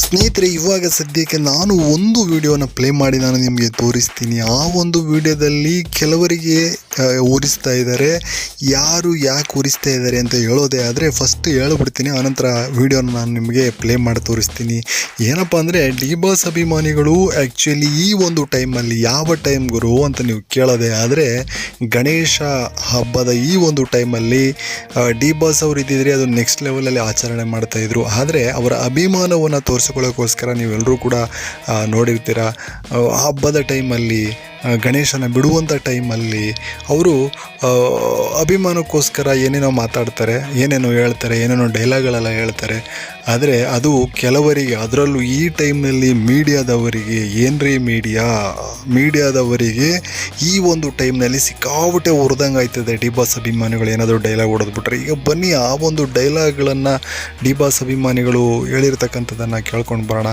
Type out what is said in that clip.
ಸ್ನೇಹಿತರೆ, ಇವಾಗ ಸದ್ಯಕ್ಕೆ ನಾನು ಒಂದು ವಿಡಿಯೋನ ಪ್ಲೇ ಮಾಡಿ ನಾನು ನಿಮಗೆ ತೋರಿಸ್ತೀನಿ. ಆ ಒಂದು ವಿಡಿಯೋದಲ್ಲಿ ಕೆಲವರಿಗೆ ಉರಿಸ್ತಾ ಇದ್ದಾರೆ. ಯಾರು ಯಾಕೆ ಉರಿಸ್ತಾ ಇದ್ದಾರೆ ಅಂತ ಹೇಳೋದೇ ಆದರೆ ಫಸ್ಟ್ ಹೇಳ್ಬಿಡ್ತೀನಿ, ಆನಂತರ ವಿಡಿಯೋನ ನಾನು ನಿಮಗೆ ಪ್ಲೇ ಮಾಡಿ ತೋರಿಸ್ತೀನಿ. ಏನಪ್ಪ ಅಂದರೆ, ಡಿ ಬಾಸ್ ಅಭಿಮಾನಿಗಳು ಆ್ಯಕ್ಚುಲಿ ಈ ಒಂದು ಟೈಮಲ್ಲಿ ಯಾವ ಟೈಮ್ ಗುರು ಅಂತ ನೀವು ಕೇಳೋದೇ ಆದರೆ, ಗಣೇಶ ಹಬ್ಬದ ಈ ಒಂದು ಟೈಮಲ್ಲಿ ಡಿ ಬಾಸ್ ಅವರು ಇದ್ದಿದ್ರೆ ಅದು ನೆಕ್ಸ್ಟ್ ಲೆವೆಲಲ್ಲಿ ಆಚರಣೆ ಮಾಡ್ತಾಯಿದ್ರು. ಆದರೆ ಅವರ ಅಭಿಮಾನವನ್ನು ತೋರಿಸ್ಕೊಳ್ಳೋಕ್ಕೋಸ್ಕರ ನೀವೆಲ್ಲರೂ ಕೂಡ ನೋಡಿರ್ತೀರ. ಹಬ್ಬದ ಟೈಮಲ್ಲಿ ಗಣೇಶನ ಬಿಡುವಂಥ ಟೈಮಲ್ಲಿ ಅವರು ಅಭಿಮಾನಕ್ಕೋಸ್ಕರ ಏನೇನೋ ಮಾತಾಡ್ತಾರೆ, ಏನೇನೋ ಹೇಳ್ತಾರೆ, ಏನೇನೋ ಡೈಲಾಗ್ಗಳೆಲ್ಲ ಹೇಳ್ತಾರೆ. ಆದರೆ ಅದು ಕೆಲವರಿಗೆ, ಅದರಲ್ಲೂ ಈ ಟೈಮ್ನಲ್ಲಿ ಮೀಡಿಯಾದವರಿಗೆ, ಏನ್ರಿ ಮೀಡಿಯಾದವರಿಗೆ ಈ ಒಂದು ಟೈಮ್ನಲ್ಲಿ ಸಿಕ್ಕಾಪಟ್ಟೆ ಉರ್ದಂಗೆ ಆಯ್ತದೆ ಡಿ ಬಾಸ್ ಅಭಿಮಾನಿಗಳು ಏನಾದರೂ ಡೈಲಾಗ್ ಹೊಡೆದ್ಬಿಟ್ರೆ. ಈಗ ಬನ್ನಿ ಆ ಒಂದು ಡೈಲಾಗ್ಗಳನ್ನು ಡಿ ಬಾಸ್ ಅಭಿಮಾನಿಗಳು ಹೇಳಿರ್ತಕ್ಕಂಥದ್ದನ್ನು ಕೇಳ್ಕೊಂಡು ಬರೋಣ.